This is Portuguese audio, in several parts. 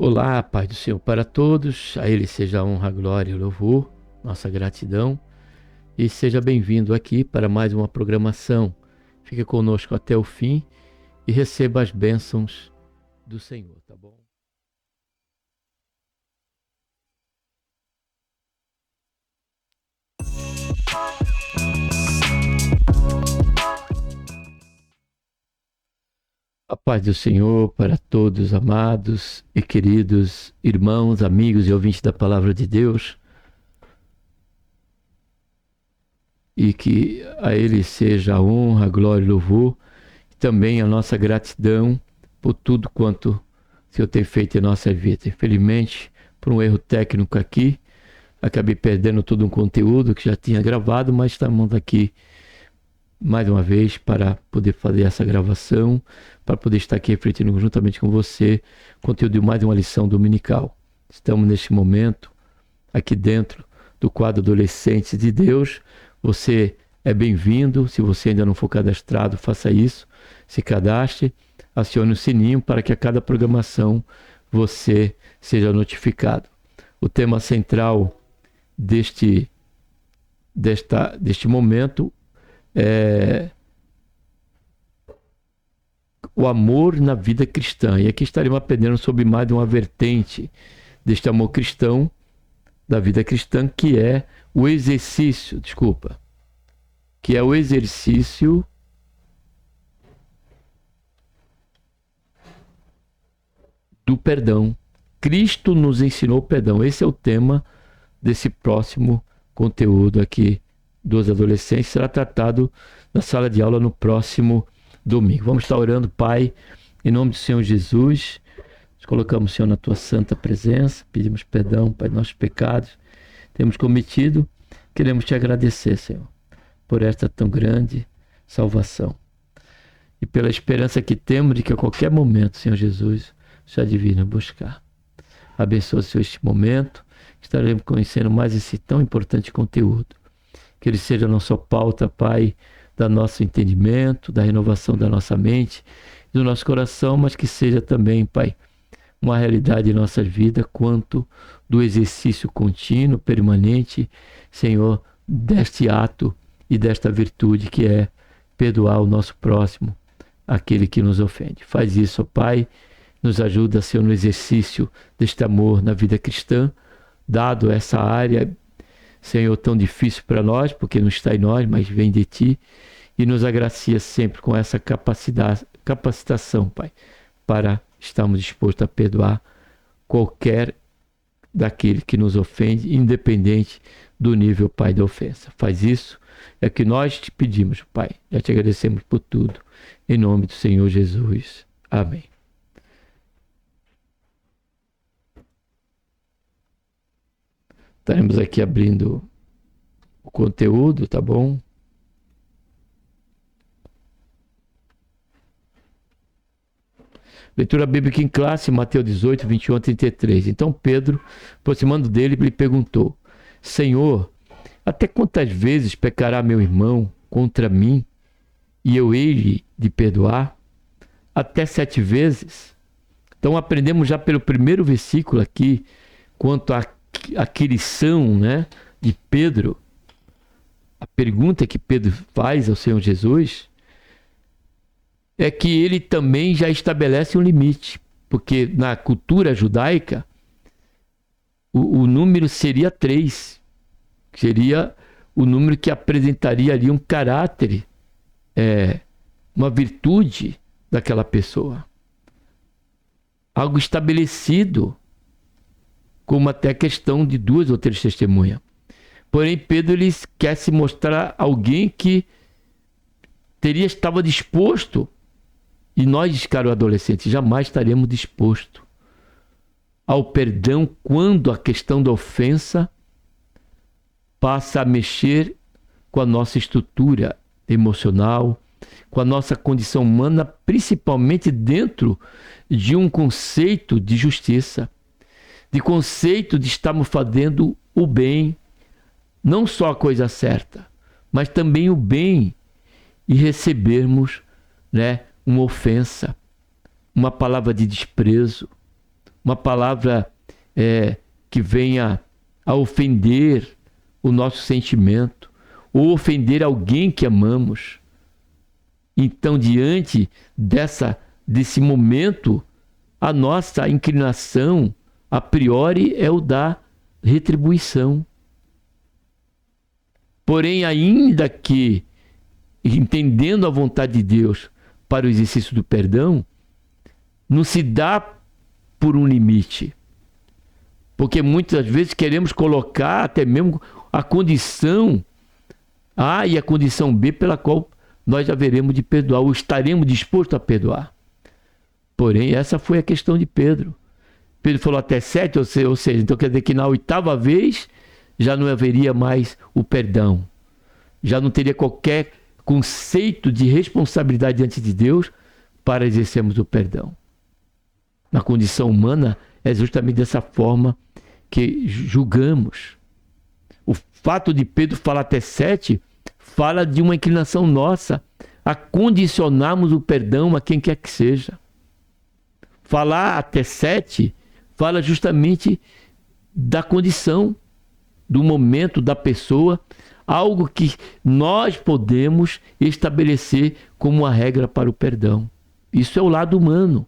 Olá, Pai do Senhor para todos, a Ele seja a honra, a glória e o louvor, nossa gratidão, e seja bem-vindo aqui para mais uma programação. Fique conosco até o fim e receba as bênçãos do Senhor, tá bom? A paz do Senhor para todos, amados e queridos irmãos, amigos e ouvintes da Palavra de Deus. E que a Ele seja a honra, a glória e o louvor, e também a nossa gratidão por tudo quanto o Senhor tem feito em nossa vida. Infelizmente, por um erro técnico aqui, acabei perdendo todo um conteúdo que já tinha gravado, mas estamos aqui mais uma vez para poder fazer essa gravação, para poder estar aqui refletindo juntamente com você conteúdo de mais uma lição dominical. Estamos neste momento aqui dentro do quadro Adolescentes de Deus. Você é bem-vindo. Se você ainda não for cadastrado, faça isso, se cadastre, acione o sininho para que a cada programação você seja notificado. O tema central deste momento é o amor na vida cristã. E aqui estaremos aprendendo sobre mais de uma vertente deste amor cristão, da vida cristã, que é o exercício do perdão. Cristo nos ensinou o perdão. Esse é o tema desse próximo conteúdo aqui dos adolescentes. Será tratado na sala de aula no próximo domingo. Vamos estar orando, Pai, em nome do Senhor Jesus. Nós colocamos, Senhor, na Tua santa presença. Pedimos perdão, Pai, dos nossos pecados temos cometido. Queremos Te agradecer, Senhor, por esta tão grande salvação. E pela esperança que temos de que a qualquer momento, Senhor Jesus, o Senhor divino buscar. Abençoa, Senhor, este momento. Estaremos conhecendo mais esse tão importante conteúdo. Que ele seja não só pauta, Pai, do nosso entendimento, da renovação da nossa mente, do nosso coração, mas que seja também, Pai, uma realidade em nossas vidas quanto do exercício contínuo, permanente, Senhor, deste ato e desta virtude que é perdoar o nosso próximo, aquele que nos ofende. Faz isso, Pai, nos ajuda, Senhor, no exercício deste amor na vida cristã, dado essa área, Senhor, tão difícil para nós, porque não está em nós, mas vem de Ti, e nos agracia sempre com essa capacitação, Pai, para estarmos dispostos a perdoar qualquer daquele que nos ofende, independente do nível, Pai, da ofensa. Faz isso, é o que nós te pedimos, Pai. Já te agradecemos por tudo. Em nome do Senhor Jesus. Amém. Estaremos aqui abrindo o conteúdo, tá bom? Leitura bíblica em classe, Mateus 18, 21 a 33. Então Pedro, aproximando dele, lhe perguntou: Senhor, até quantas vezes pecará meu irmão contra mim e eu hei de perdoar? Até 7 vezes? Então aprendemos já pelo primeiro versículo aqui, quanto a aquisição, né, de Pedro. A pergunta que Pedro faz ao Senhor Jesus é que ele também já estabelece um limite, porque na cultura judaica o número seria 3, seria o número que apresentaria ali um caráter, uma virtude daquela pessoa, algo estabelecido, como até a questão de 2 ou 3 testemunhas. Porém, Pedro ele quer se mostrar alguém que estava disposto, e nós, caro adolescente, jamais estaremos dispostos ao perdão quando a questão da ofensa passa a mexer com a nossa estrutura emocional, com a nossa condição humana, principalmente dentro de um conceito de justiça, de conceito de estarmos fazendo o bem, não só a coisa certa, mas também o bem, e recebermos, né, uma ofensa, uma palavra de desprezo, uma palavra que venha a ofender o nosso sentimento, ou ofender alguém que amamos. Então, diante desse momento, a nossa inclinação, a priori, é o da retribuição. Porém, ainda que, entendendo a vontade de Deus para o exercício do perdão, não se dá por um limite. Porque muitas vezes queremos colocar até mesmo a condição A e a condição B pela qual nós haveremos de perdoar, ou estaremos dispostos a perdoar. Porém, essa foi a questão de Pedro. Pedro falou até 7, ou seja, então quer dizer que na 8ª vez já não haveria mais o perdão. Já não teria qualquer conceito de responsabilidade diante de Deus para exercermos o perdão. Na condição humana, é justamente dessa forma que julgamos. O fato de Pedro falar até 7 fala de uma inclinação nossa a condicionarmos o perdão a quem quer que seja. Falar até 7 fala justamente da condição, do momento, da pessoa, algo que nós podemos estabelecer como uma regra para o perdão. Isso é o lado humano.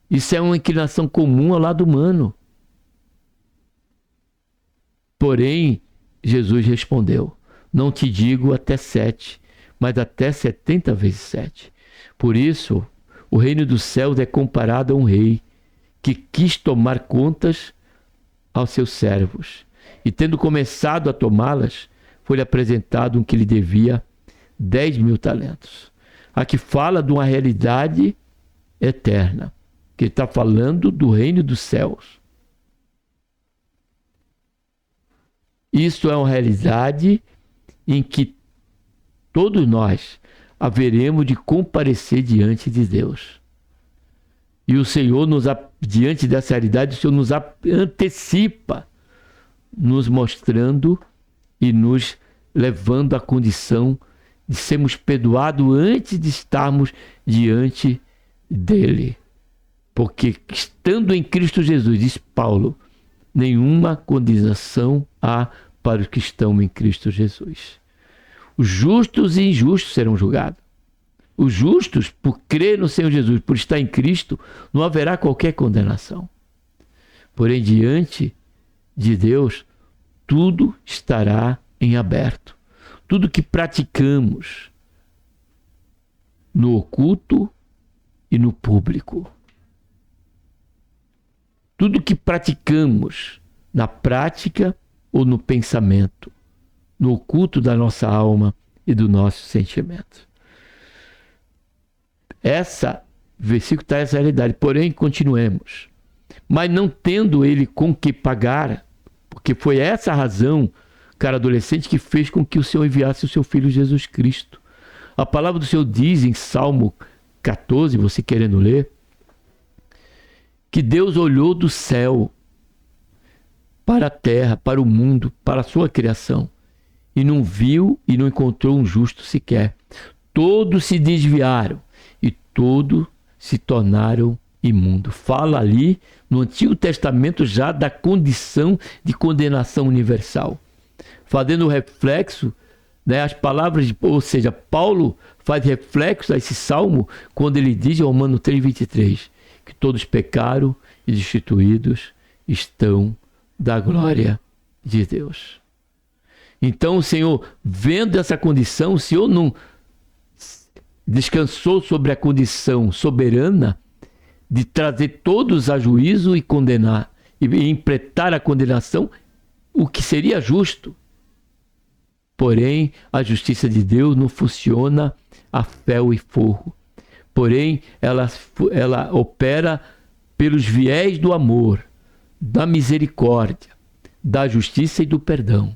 Isso é uma inclinação comum ao lado humano. Porém, Jesus respondeu: não te digo até 7, mas até 70 vezes 7. Por isso, o reino dos céus é comparado a um rei que quis tomar contas aos seus servos. E tendo começado a tomá-las, foi-lhe apresentado um que lhe devia 10.000 talentos. Aqui fala de uma realidade eterna, que está falando do reino dos céus. Isso é uma realidade em que todos nós haveremos de comparecer diante de Deus. E o Senhor, diante dessa realidade, o Senhor nos antecipa, nos mostrando e nos levando à condição de sermos perdoados antes de estarmos diante dele. Porque estando em Cristo Jesus, diz Paulo, nenhuma condenação há para os que estão em Cristo Jesus. Os justos e injustos serão julgados. Os justos, por crer no Senhor Jesus, por estar em Cristo, não haverá qualquer condenação. Porém, diante de Deus, tudo estará em aberto. Tudo que praticamos no oculto e no público. Tudo que praticamos na prática ou no pensamento, no oculto da nossa alma e do nosso sentimento. Essa versículo está essa realidade. Porém, continuemos. Mas não tendo ele com que pagar, porque foi essa a razão, cara adolescente, que fez com que o Senhor enviasse o seu Filho Jesus Cristo. A palavra do Senhor diz em Salmo 14, você querendo ler, que Deus olhou do céu para a terra, para o mundo, para a sua criação, e não viu e não encontrou um justo sequer. Todos se desviaram e todos se tornaram imundos. Fala ali no Antigo Testamento já da condição de condenação universal. Fazendo reflexo, as palavras, ou seja, Paulo faz reflexo a esse salmo quando ele diz em Romanos 3,23 que todos pecaram e destituídos estão da glória de Deus. Então o Senhor, vendo essa condição, o Senhor não descansou sobre a condição soberana de trazer todos a juízo e condenar, e implementar a condenação, o que seria justo. Porém, a justiça de Deus não funciona a ferro e fogo. Porém, ela opera pelos viés do amor, da misericórdia, da justiça e do perdão.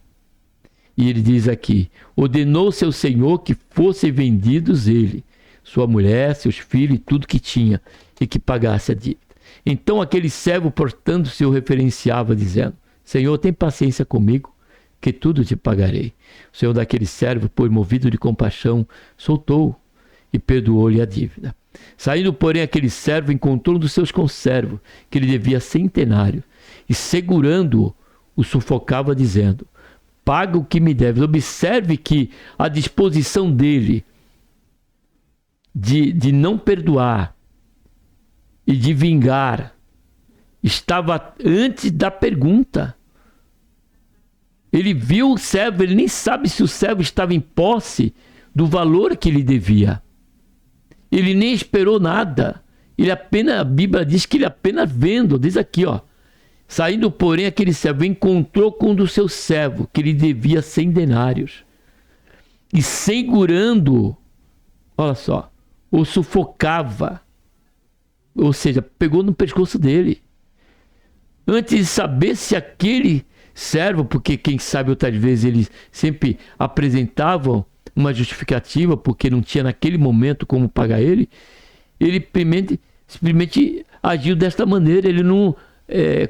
E ele diz aqui, ordenou seu Senhor que fossem vendidos ele, sua mulher, seus filhos e tudo que tinha, e que pagasse a dívida. Então aquele servo, portanto, se o referenciava, dizendo, Senhor, tem paciência comigo, que tudo te pagarei. O Senhor daquele servo, por movido de compaixão, soltou e perdoou-lhe a dívida. Saindo, porém, aquele servo encontrou um dos seus conservos, que lhe devia centenário, e segurando-o, o sufocava, dizendo: paga o que me deves. Observe que a disposição dele de não perdoar e de vingar estava antes da pergunta. Ele viu o servo, ele nem sabe se o servo estava em posse do valor que lhe devia. Ele nem esperou nada. Ele apenas, a Bíblia diz que ele apenas vendo, diz aqui, ó. Saindo, porém, aquele servo encontrou com um dos seus servos, que lhe devia 100 denários. E segurando, olha só, o sufocava. Ou seja, pegou no pescoço dele. Antes de saber se aquele servo, porque quem sabe outras vezes eles sempre apresentavam uma justificativa, porque não tinha naquele momento como pagar ele, ele simplesmente agiu desta maneira. Ele não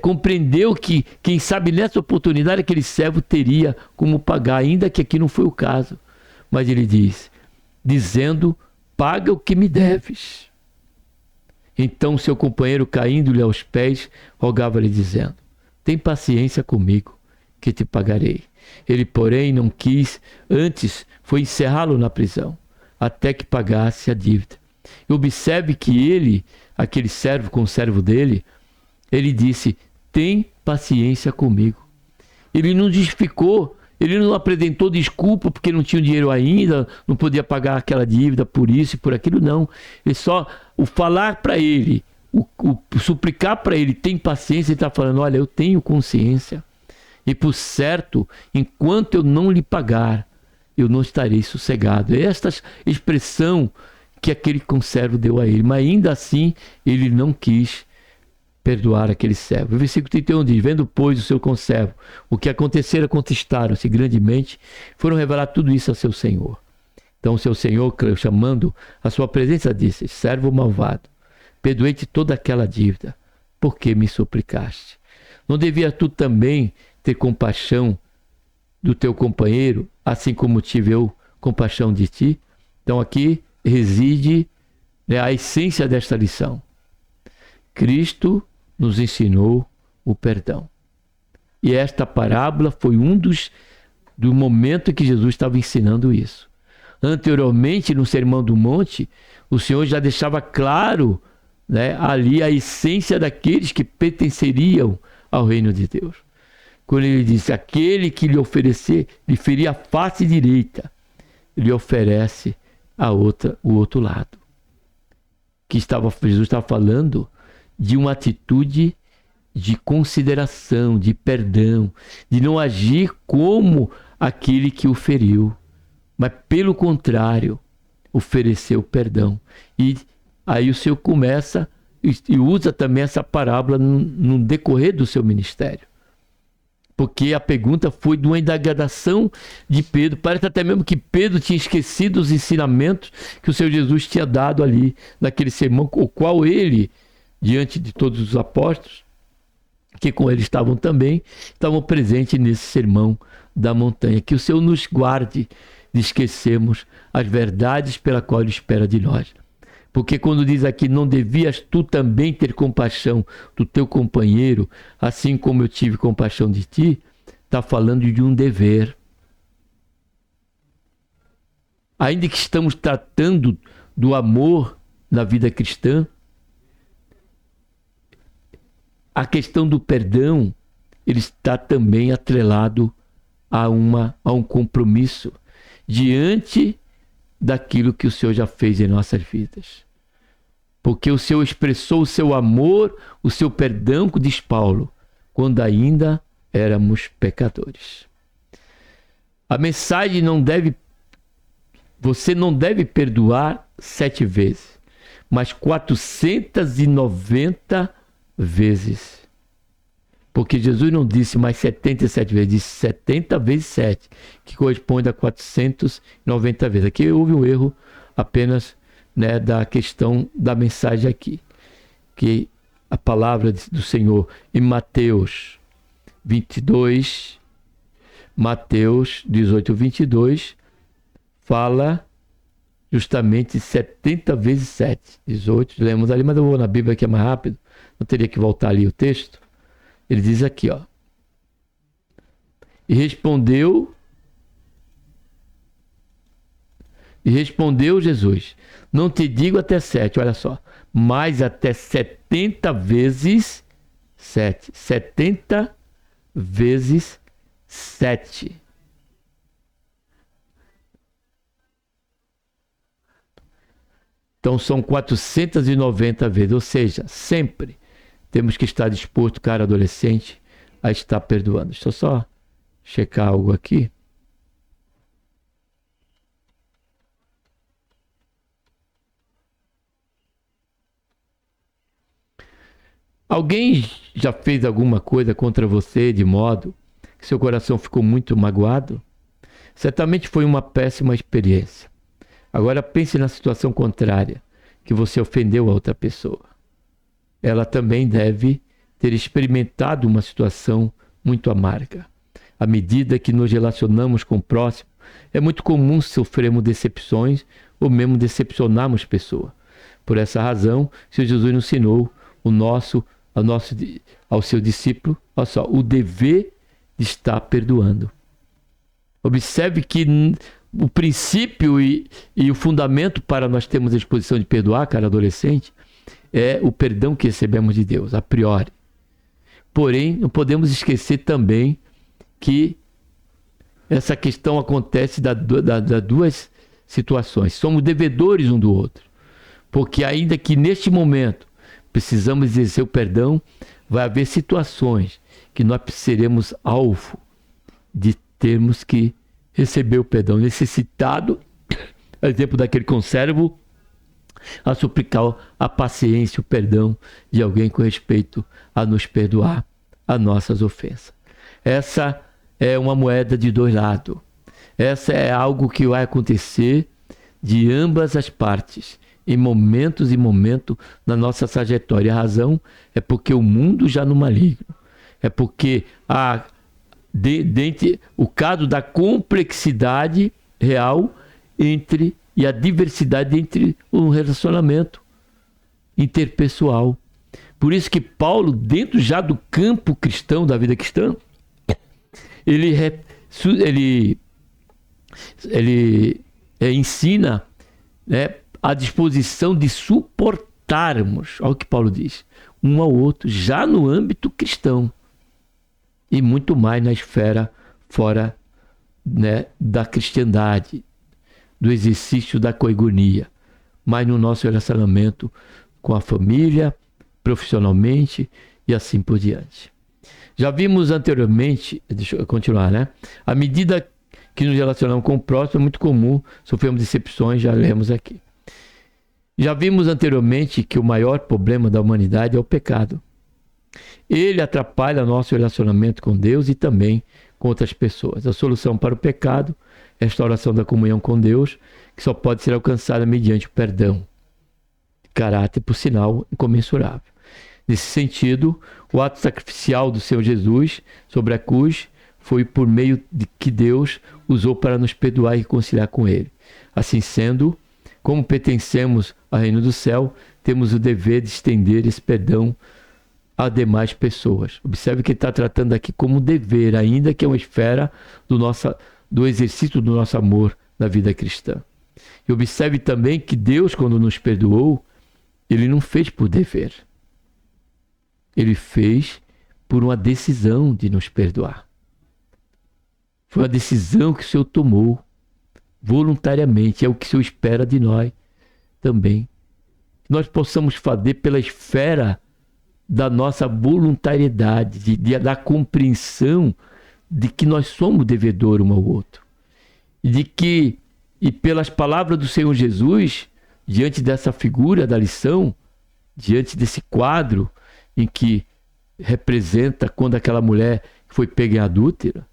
compreendeu que, quem sabe nessa oportunidade, aquele servo teria como pagar, ainda que aqui não foi o caso. Mas ele dizendo: paga o que me deves. Então seu companheiro, caindo-lhe aos pés, rogava-lhe, dizendo: tem paciência comigo, que te pagarei. Ele, porém, não quis, antes foi encerrá-lo na prisão, até que pagasse a dívida. E observe que ele, aquele servo, conservo dele, ele disse: tem paciência comigo. Ele não justificou, ele não apresentou desculpa porque não tinha dinheiro ainda, não podia pagar aquela dívida por isso e por aquilo, não. Ele só, o falar para ele, o suplicar para ele, tem paciência, ele está falando: olha, eu tenho consciência. E por certo, enquanto eu não lhe pagar, eu não estarei sossegado. É esta expressão que aquele conservo deu a ele. Mas ainda assim, ele não quis perdoar aquele servo. O versículo 31 diz: vendo, pois, o seu conservo o que acontecera, contestaram-se grandemente, foram revelar tudo isso a seu senhor. Então o seu senhor, chamando a sua presença, disse: servo malvado, perdoei-te toda aquela dívida, porque me suplicaste. Não devias tu também ter compaixão do teu companheiro, assim como tive eu compaixão de ti? Então aqui reside a essência desta lição. Cristo nos ensinou o perdão. E esta parábola foi do momento em que Jesus estava ensinando isso. Anteriormente, no Sermão do Monte, o Senhor já deixava claro, ali a essência daqueles que pertenceriam ao reino de Deus. Quando ele disse: aquele que lhe oferecer, lhe ferir a face direita, lhe oferece o outro lado. Jesus estava falando de uma atitude de consideração, de perdão, de não agir como aquele que o feriu, mas pelo contrário, ofereceu perdão. E aí o Senhor começa e usa também essa parábola no decorrer do seu ministério. Porque a pergunta foi de uma indagação de Pedro. Parece até mesmo que Pedro tinha esquecido os ensinamentos que o Senhor Jesus tinha dado ali naquele sermão, o qual ele, diante de todos os apóstolos, que com ele estavam também, estavam presentes nesse sermão da montanha. Que o Senhor nos guarde de esquecermos as verdades pela qual Ele espera de nós. Porque quando diz aqui: não devias tu também ter compaixão do teu companheiro, assim como eu tive compaixão de ti, está falando de um dever. Ainda que estamos tratando do amor na vida cristã, a questão do perdão, ele está também atrelado a um compromisso diante daquilo que o Senhor já fez em nossas vidas. Porque o Senhor expressou o seu amor, o seu perdão, diz Paulo, quando ainda éramos pecadores. A mensagem você não deve perdoar 7 vezes, mas 490 vezes. Porque Jesus não disse mais 77 vezes, disse 70 vezes 7, que corresponde a 490 vezes. Aqui houve um erro apenas da questão da mensagem aqui. Que a palavra do Senhor em Mateus 22, Mateus 18, 22, fala justamente 70 vezes 7, 18. Lemos ali, mas eu vou na Bíblia que é mais rápido. Eu teria que voltar ali o texto. Ele diz aqui, ó. E respondeu Jesus: não te digo até 7, olha só, mas até 70 vezes 7. 70 vezes 7. Então são 490 vezes, ou seja, sempre temos que estar disposto, cara adolescente, a estar perdoando. Deixa eu só checar algo aqui. Alguém já fez alguma coisa contra você de modo que seu coração ficou muito magoado? Certamente foi uma péssima experiência. Agora pense na situação contrária, que você ofendeu a outra pessoa. Ela também deve ter experimentado uma situação muito amarga. À medida que nos relacionamos com o próximo, é muito comum sofrermos decepções ou mesmo decepcionarmos pessoas. Por essa razão, Senhor Jesus nos ensinou ao seu discípulo, olha só, o dever de estar perdoando. Observe que o princípio e o fundamento para nós termos a disposição de perdoar, cara adolescente, é o perdão que recebemos de Deus, a priori. Porém, não podemos esquecer também que essa questão acontece das duas situações. Somos devedores um do outro. Porque ainda que neste momento precisamos exercer o perdão, vai haver situações que nós seremos alvo de termos que receber o perdão, necessitado, exemplo daquele conservo, a suplicar a paciência, o perdão de alguém com respeito a nos perdoar as nossas ofensas. Essa é uma moeda de dois lados. Essa é algo que vai acontecer de ambas as partes, em momentos e momentos na nossa trajetória. A razão é porque o mundo já no maligno. É porque o caso da complexidade real e a diversidade entre um relacionamento interpessoal. Por isso que Paulo, dentro já do campo cristão, da vida cristã, ele ensina, né, a disposição de suportarmos, olha o que Paulo diz, um ao outro, já no âmbito cristão. E muito mais na esfera fora, né, da cristandade, do exercício da coinonia, mas no nosso relacionamento com a família, profissionalmente e assim por diante. Já vimos anteriormente, deixa eu continuar, né? À medida que nos relacionamos com o próximo, é muito comum sofrermos decepções, já lemos aqui. Já vimos anteriormente que o maior problema da humanidade é o pecado. Ele atrapalha nosso relacionamento com Deus e também com outras pessoas. A solução para o pecado é a restauração da comunhão com Deus, que só pode ser alcançada mediante o perdão. Caráter, por sinal, incomensurável. Nesse sentido, o ato sacrificial do Senhor Jesus sobre a cruz foi por meio de que Deus usou para nos perdoar e reconciliar com Ele. Assim sendo, como pertencemos ao reino do céu, temos o dever de estender esse perdão a demais pessoas. Observe que ele está tratando aqui como dever, ainda que é uma esfera do exercício do nosso amor na vida cristã. E observe também que Deus, quando nos perdoou, Ele não fez por dever. Ele fez por uma decisão de nos perdoar. Foi uma decisão que o Senhor tomou voluntariamente. É o que o Senhor espera de nós também. Que nós possamos fazer pela esfera da nossa voluntariedade, da compreensão de que nós somos devedores um ao outro. E pelas palavras do Senhor Jesus, diante dessa figura da lição, diante desse quadro em que representa quando aquela mulher foi pega em adúltera,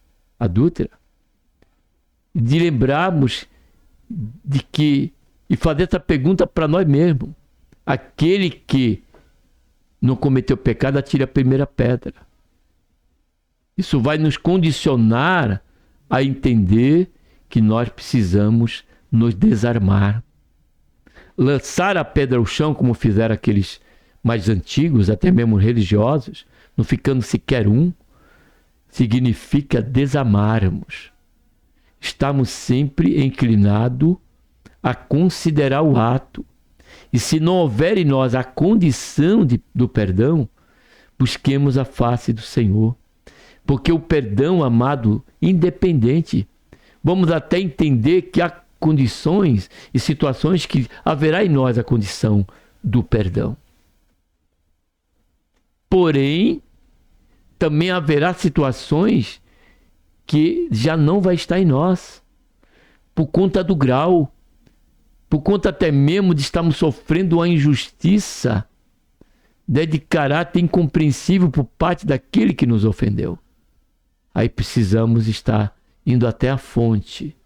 de lembrarmos de que, e fazer essa pergunta para nós mesmos, aquele que não cometeu pecado, atire a primeira pedra. Isso vai nos condicionar a entender que nós precisamos nos desarmar. lançar a pedra ao chão, como fizeram aqueles mais antigos, até mesmo religiosos, não ficando sequer um, significa desamarmos. Estamos sempre inclinados a considerar o ato. E se não houver em nós a condição do perdão, busquemos a face do Senhor. Porque o perdão, amado, independente, vamos até entender que há condições e situações que haverá em nós a condição do perdão. Porém, também haverá situações que já não vai estar em nós, por conta do grau, por conta até mesmo de estarmos sofrendo uma injustiça, de caráter incompreensível por parte daquele que nos ofendeu. Aí precisamos estar indo até a fonte,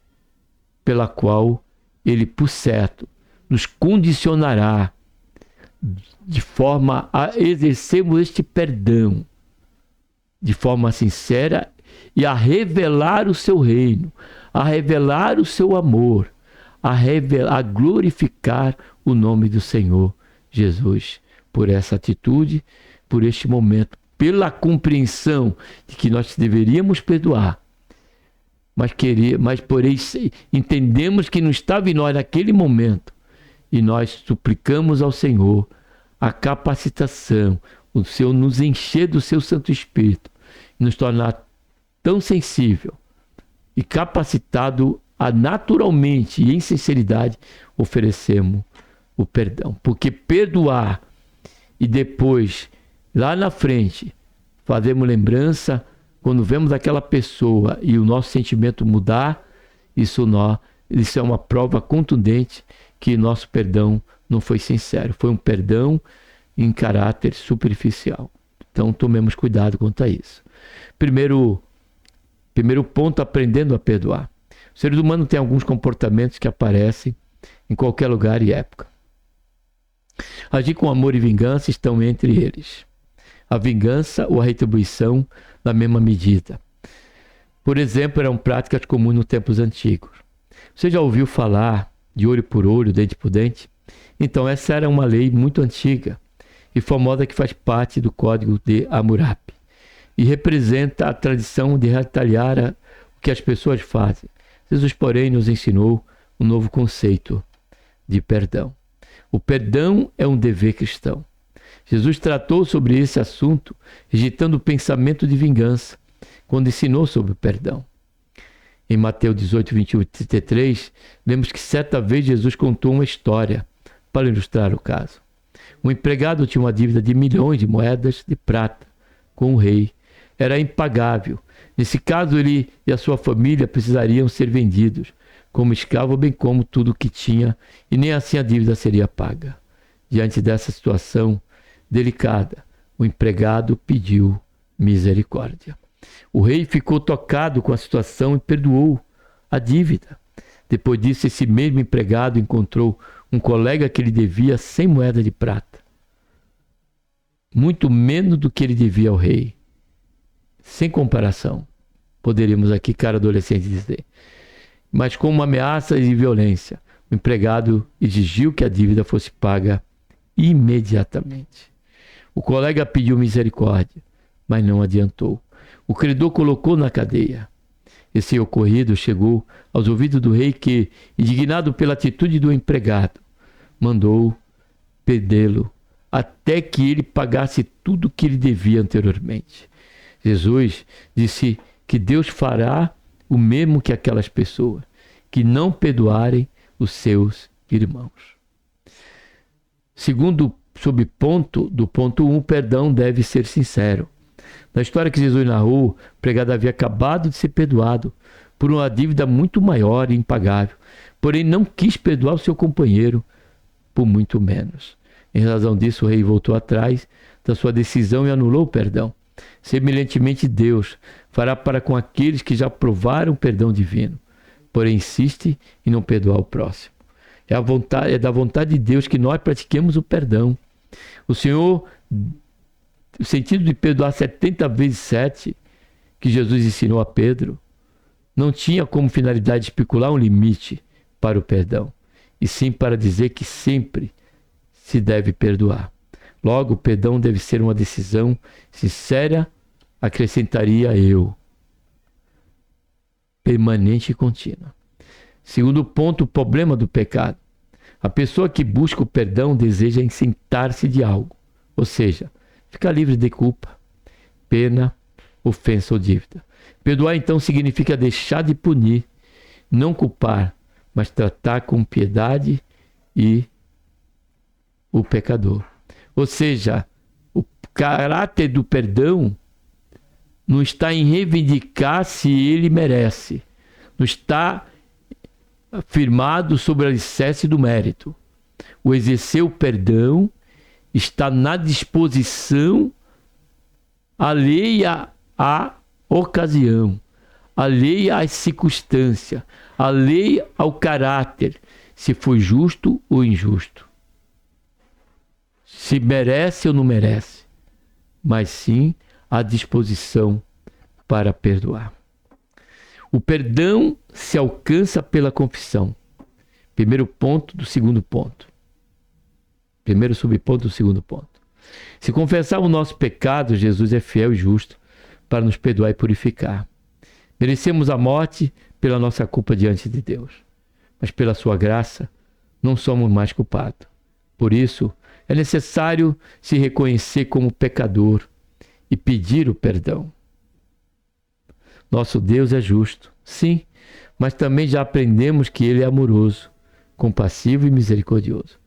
pela qual ele, por certo, nos condicionará de forma a exercermos este perdão de forma sincera e a revelar o seu reino, a revelar o seu amor, a glorificar o nome do Senhor Jesus por essa atitude, por este momento, pela compreensão de que nós deveríamos perdoar, mas porém entendemos que não estava em nós naquele momento e nós suplicamos ao Senhor a capacitação, o Senhor nos encher do seu Santo Espírito, nos tornar tão sensível e capacitado a naturalmente e em sinceridade oferecermos o perdão. Porque perdoar e depois, lá na frente, fazemos lembrança, quando vemos aquela pessoa e o nosso sentimento mudar, isso é uma prova contundente que nosso perdão não foi sincero, foi um perdão em caráter superficial. Então tomemos cuidado quanto a isso. Primeiro ponto, aprendendo a perdoar. O ser humano tem alguns comportamentos que aparecem em qualquer lugar e época. Agir com amor e vingança estão entre eles. A vingança ou a retribuição na mesma medida. Por exemplo, eram práticas comuns nos tempos antigos. Você já ouviu falar de olho por olho, dente por dente? Então essa era uma lei muito antiga e famosa que faz parte do Código de Hammurabi e representa a tradição de retaliar o que as pessoas fazem. Jesus, porém, nos ensinou um novo conceito de perdão. O perdão é um dever cristão. Jesus tratou sobre esse assunto, rejeitando o pensamento de vingança, quando ensinou sobre o perdão. Em Mateus 18, 21 e 33, lemos que certa vez Jesus contou uma história para ilustrar o caso. Um empregado tinha uma dívida de milhões de moedas de prata com o rei. Era impagável. Nesse caso, ele e a sua família precisariam ser vendidos como escravo, bem como tudo o que tinha, e nem assim a dívida seria paga. Diante dessa situação delicada, o empregado pediu misericórdia. O rei ficou tocado com a situação e perdoou a dívida. Depois disso, esse mesmo empregado encontrou um colega que lhe devia 100 moedas de prata, muito menos do que ele devia ao rei. Sem comparação, poderíamos aqui, cara adolescente, dizer. Mas com uma ameaça e violência, o empregado exigiu que a dívida fosse paga imediatamente. O colega pediu misericórdia, mas não adiantou. O credor colocou na cadeia. Esse ocorrido chegou aos ouvidos do rei que, indignado pela atitude do empregado, mandou prendê-lo até que ele pagasse tudo que ele devia anteriormente. Jesus disse que Deus fará o mesmo que aquelas pessoas que não perdoarem os seus irmãos. Segundo, do ponto 1, o perdão deve ser sincero. Na história que Jesus narrou, o empregado havia acabado de ser perdoado por uma dívida muito maior e impagável, porém não quis perdoar o seu companheiro por muito menos. Em razão disso, o rei voltou atrás da sua decisão e anulou o perdão. Semelhantemente, Deus fará para com aqueles que já provaram o perdão divino, porém insiste em não perdoar o próximo. É da vontade de Deus que nós pratiquemos o perdão. O sentido de perdoar 70 vezes 7, que Jesus ensinou a Pedro, não tinha como finalidade especular um limite para o perdão. e sim para dizer que sempre se deve perdoar. Logo, o perdão deve ser uma decisão sincera, acrescentaria eu, permanente e contínua. Segundo ponto, o problema do pecado. A pessoa que busca o perdão deseja isentar-se de algo, ou seja, ficar livre de culpa, pena, ofensa ou dívida. Perdoar então significa deixar de punir, não culpar, mas tratar com piedade e o pecador. Ou seja, o caráter do perdão não está em reivindicar se ele merece, não está firmado sobre o alicerce do mérito. O exercer o perdão está na disposição alheia à ocasião, alheia à circunstância, alheia ao caráter, se foi justo ou injusto, se merece ou não merece, mas sim à disposição para perdoar. O perdão se alcança pela confissão. Primeiro ponto do segundo ponto. Primeiro subponto do segundo ponto. Se confessar o nosso pecado, Jesus é fiel e justo para nos perdoar e purificar. Merecemos a morte pela nossa culpa diante de Deus, mas pela sua graça não somos mais culpados. Por isso, é necessário se reconhecer como pecador e pedir o perdão. Nosso Deus é justo, sim, mas também já aprendemos que Ele é amoroso, compassivo e misericordioso.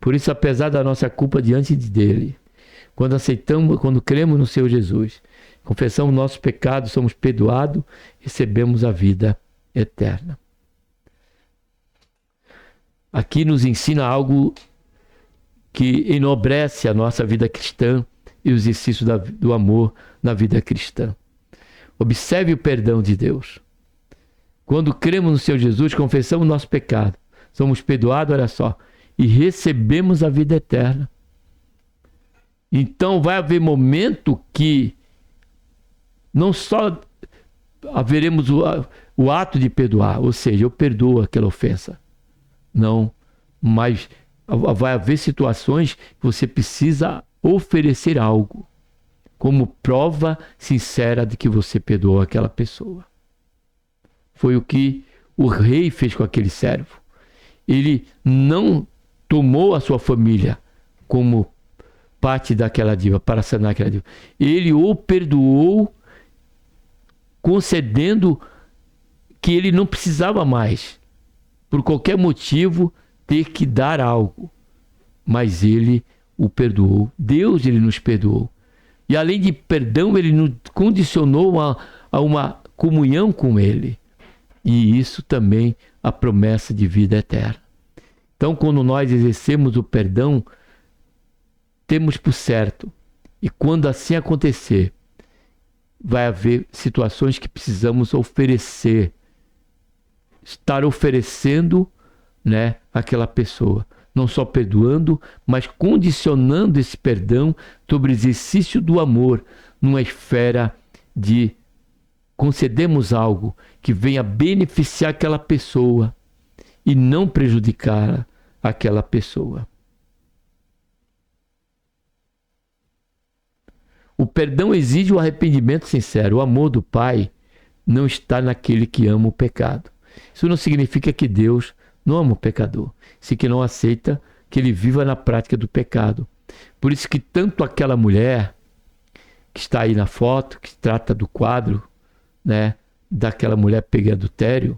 Por isso, apesar da nossa culpa diante dele, quando cremos no Senhor Jesus, confessamos nossos pecados, somos perdoados, recebemos a vida eterna. Aqui nos ensina algo que enobrece a nossa vida cristã e o exercício do amor na vida cristã. Observe o perdão de Deus. Quando cremos no Senhor Jesus, confessamos nosso pecado, somos perdoados, olha só, e recebemos a vida eterna. Então vai haver momento que não só haveremos o ato de perdoar, ou seja, eu perdoo aquela ofensa. Não, mas vai haver situações que você precisa oferecer algo como prova sincera de que você perdoou aquela pessoa. Foi o que o rei fez com aquele servo. Ele não tomou a sua família como parte daquela dívida, para sanar aquela dívida. Ele o perdoou, concedendo que ele não precisava mais, por qualquer motivo, ter que dar algo. Mas ele o perdoou. Deus, ele nos perdoou. E além de perdão, ele nos condicionou a uma comunhão com ele. E isso também a promessa de vida eterna. Então, quando nós exercemos o perdão, temos por certo. E quando assim acontecer, vai haver situações que precisamos oferecer. Estar oferecendo, né, àquela pessoa. Não só perdoando, mas condicionando esse perdão sobre o exercício do amor numa esfera de concedermos algo que venha beneficiar aquela pessoa e não prejudicar aquela pessoa. O perdão exige o arrependimento sincero. O amor do Pai não está naquele que ama o pecado. Isso não significa que Deus não ama o pecador, se que não aceita que ele viva na prática do pecado. Por isso que tanto aquela mulher que está aí na foto, que trata do quadro, né, daquela mulher pega adultério,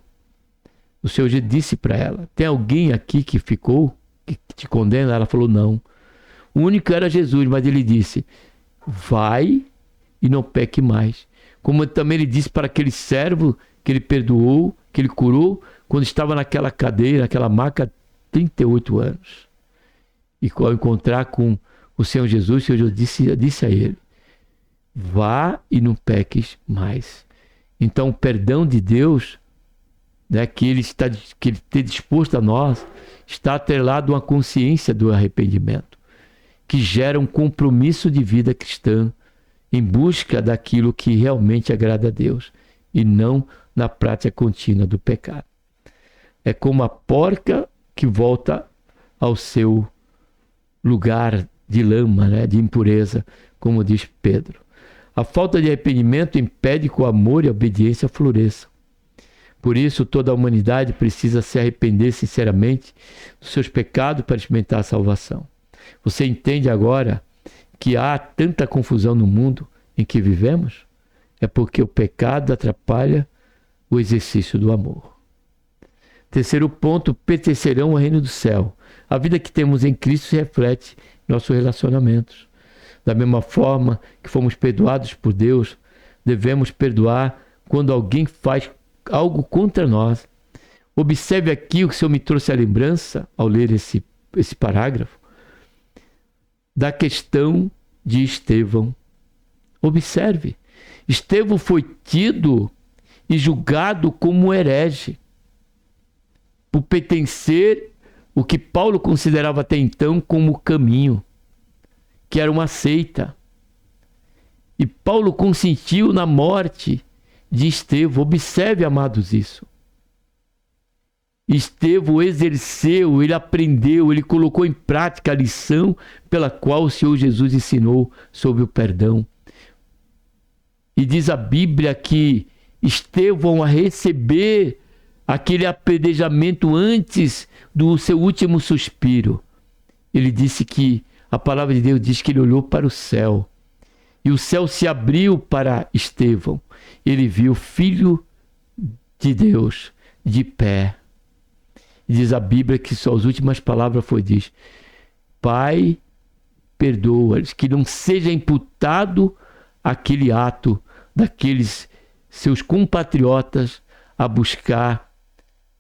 o Senhor já disse para ela: tem alguém aqui que ficou, que te condena? Ela falou: não. O único era Jesus, mas ele disse: vai e não peque mais. Como também ele disse para aquele servo que ele perdoou, que ele curou, quando estava naquela cadeira, naquela maca, 38 anos. E ao encontrar com o Senhor Jesus, o Senhor disse a ele: vá e não peques mais. Então, o perdão de Deus, né, que ele tem disposto a nós, está atrelado a uma consciência do arrependimento, que gera um compromisso de vida cristã em busca daquilo que realmente agrada a Deus e não na prática contínua do pecado. É como a porca que volta ao seu lugar de lama, né, de impureza, como diz Pedro. A falta de arrependimento impede que o amor e a obediência floresçam. Por isso, toda a humanidade precisa se arrepender sinceramente dos seus pecados para experimentar a salvação. Você entende agora que há tanta confusão no mundo em que vivemos? É porque o pecado atrapalha o exercício do amor. Terceiro ponto, pertencerão ao reino do céu. A vida que temos em Cristo se reflete em nossos relacionamentos. Da mesma forma que fomos perdoados por Deus, devemos perdoar quando alguém faz algo contra nós. Observe aqui o que o Senhor me trouxe à lembrança ao ler esse parágrafo, da questão de Estevão. Observe, Estevão foi tido e julgado como herege, por pertencer o que Paulo considerava até então como caminho, que era uma seita. E Paulo consentiu na morte de Estevão. Observe, amados, isso. Estevão exerceu, ele aprendeu, ele colocou em prática a lição pela qual o Senhor Jesus ensinou sobre o perdão. E diz a Bíblia que Estevão, a receber aquele apedrejamento antes do seu último suspiro, ele disse que, a palavra de Deus diz que ele olhou para o céu, e o céu se abriu para Estevão. Ele viu o Filho de Deus de pé. E diz a Bíblia que suas últimas palavras foi: diz, Pai, perdoa-lhes, que não seja imputado aquele ato daqueles seus compatriotas a buscar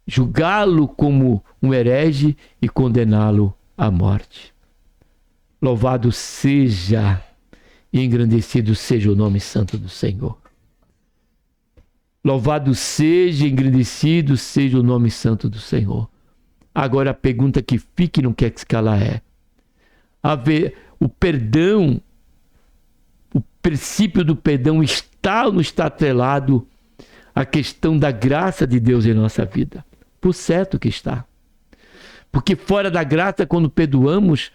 julgá-lo como um herege e condená-lo à morte. Louvado seja e engrandecido seja o nome santo do Senhor. Louvado seja e engrandecido seja o nome santo do Senhor. Agora a pergunta que fica e não quer escalar é: o perdão, o princípio do perdão está ou não está atrelado à questão da graça de Deus em nossa vida? Por certo que está. Porque fora da graça, quando perdoamos,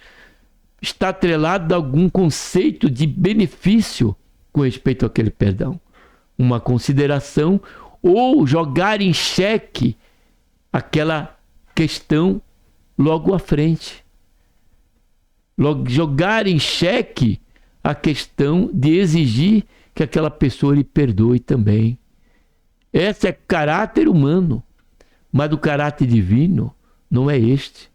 está atrelado a algum conceito de benefício com respeito àquele perdão. Uma consideração ou jogar em xeque aquela questão logo à frente. Jogar em xeque a questão de exigir que aquela pessoa lhe perdoe também. Esse é caráter humano, mas o caráter divino não é este.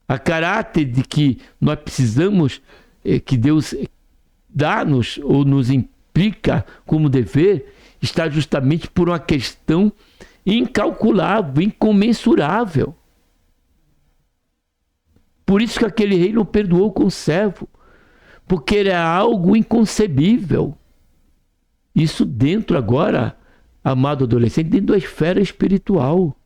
A caráter de que nós precisamos, que Deus dá-nos ou nos implica como dever, está justamente por uma questão incalculável, incomensurável. Por isso que aquele rei não perdoou o conservo, porque era algo inconcebível. Isso dentro agora, amado adolescente, dentro da esfera espiritual.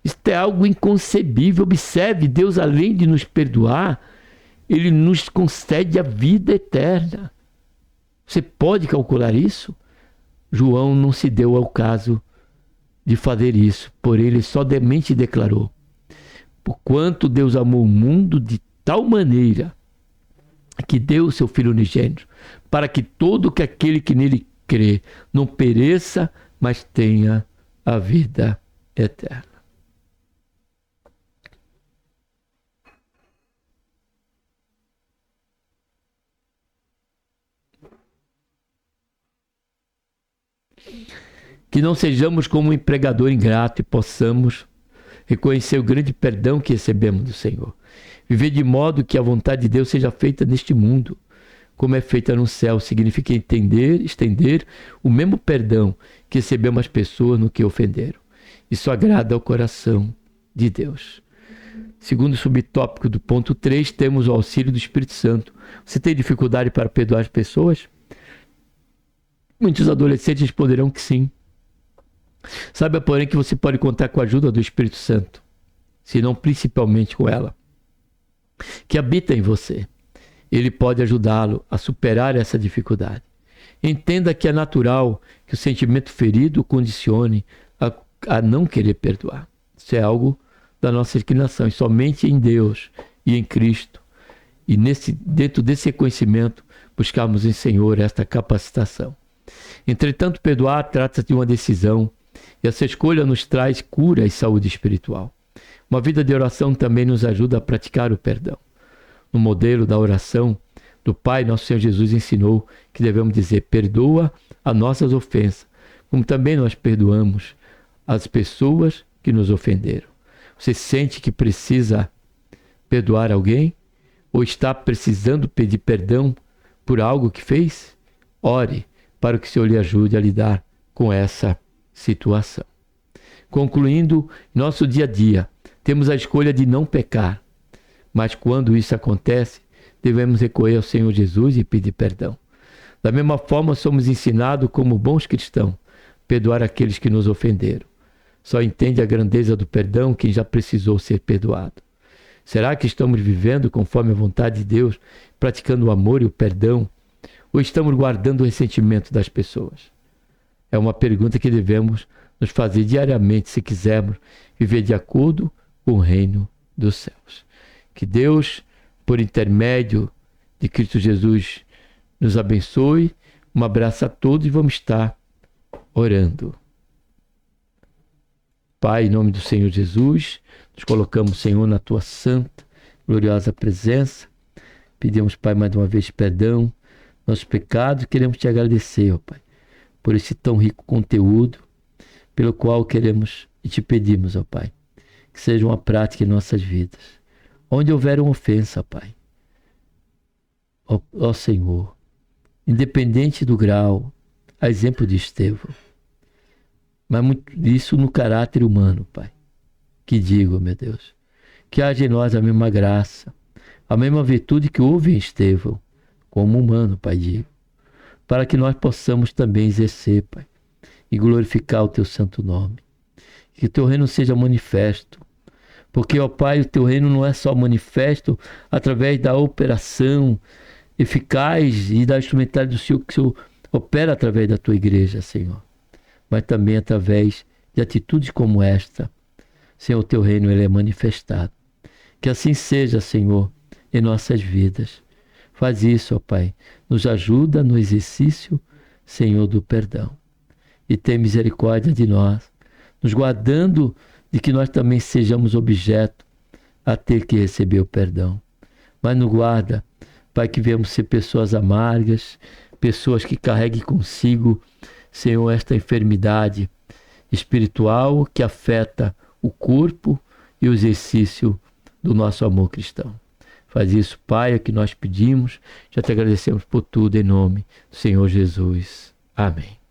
Isso é algo inconcebível. Observe, Deus, além de nos perdoar, Ele nos concede a vida eterna. Você pode calcular isso? João não se deu ao caso de fazer isso, porém ele somente declarou: porquanto Deus amou o mundo de tal maneira que deu o seu Filho unigênito, para que todo aquele que nele crê não pereça, mas tenha a vida eterna. Que não sejamos como um empregador ingrato e possamos reconhecer o grande perdão que recebemos do Senhor. Viver de modo que a vontade de Deus seja feita neste mundo, como é feita no céu, significa estender o mesmo perdão que recebemos as pessoas no que ofenderam. Isso agrada ao coração de Deus. Segundo subtópico do ponto 3, temos o auxílio do Espírito Santo. Você tem dificuldade para perdoar as pessoas? Muitos adolescentes responderão que sim. Saiba, porém, que você pode contar com a ajuda do Espírito Santo, se não principalmente com ela, que habita em você. Ele pode ajudá-lo a superar essa dificuldade. Entenda que é natural que o sentimento ferido o condicione a não querer perdoar. Isso é algo da nossa inclinação, e somente em Deus e em Cristo. E dentro desse reconhecimento, buscarmos em Senhor esta capacitação. Entretanto, perdoar trata-se de uma decisão, e essa escolha nos traz cura e saúde espiritual. Uma vida de oração também nos ajuda a praticar o perdão. No modelo da oração do Pai, nosso Senhor Jesus ensinou que devemos dizer: perdoa as nossas ofensas, como também nós perdoamos as pessoas que nos ofenderam. Você sente que precisa perdoar alguém? Ou está precisando pedir perdão por algo que fez? Ore para que o Senhor lhe ajude a lidar com essa situação. Concluindo, nosso dia a dia, temos a escolha de não pecar. Mas quando isso acontece, devemos recorrer ao Senhor Jesus e pedir perdão. Da mesma forma, somos ensinados como bons cristãos, perdoar aqueles que nos ofenderam. Só entende a grandeza do perdão quem já precisou ser perdoado. Será que estamos vivendo conforme a vontade de Deus, praticando o amor e o perdão? Ou estamos guardando o ressentimento das pessoas? É uma pergunta que devemos nos fazer diariamente se quisermos viver de acordo com o reino dos céus. Que Deus, por intermédio de Cristo Jesus, nos abençoe. Um abraço a todos e vamos estar orando. Pai, em nome do Senhor Jesus, nos colocamos, Senhor, na Tua santa, gloriosa presença. Pedimos, Pai, mais uma vez perdão, nossos pecados, e queremos Te agradecer, ó Pai, por esse tão rico conteúdo, pelo qual queremos e Te pedimos, ó Pai, que seja uma prática em nossas vidas. Onde houver uma ofensa, Pai, ó Senhor, independente do grau, a exemplo de Estevão, mas muito isso no caráter humano, Pai. Que digo, meu Deus, que haja em nós a mesma graça, a mesma virtude que houve em Estevão, como humano, Pai, digo, para que nós possamos também exercer, Pai, e glorificar o Teu santo nome. Que o Teu reino seja manifesto, porque, ó Pai, o Teu reino não é só manifesto através da operação eficaz e da instrumentalidade do Senhor, que o Senhor opera através da Tua igreja, Senhor, mas também através de atitudes como esta. Senhor, o Teu reino ele é manifestado. Que assim seja, Senhor, em nossas vidas. Faz isso, ó Pai. Nos ajuda no exercício, Senhor, do perdão. E tem misericórdia de nós, nos guardando de que nós também sejamos objeto a ter que receber o perdão. Mas nos guarda, Pai, que venhamos ser pessoas amargas, pessoas que carreguem consigo, Senhor, esta enfermidade espiritual que afeta o corpo e o exercício do nosso amor cristão. Faz isso, Pai, é o que nós pedimos. Já Te agradecemos por tudo, em nome do Senhor Jesus. Amém.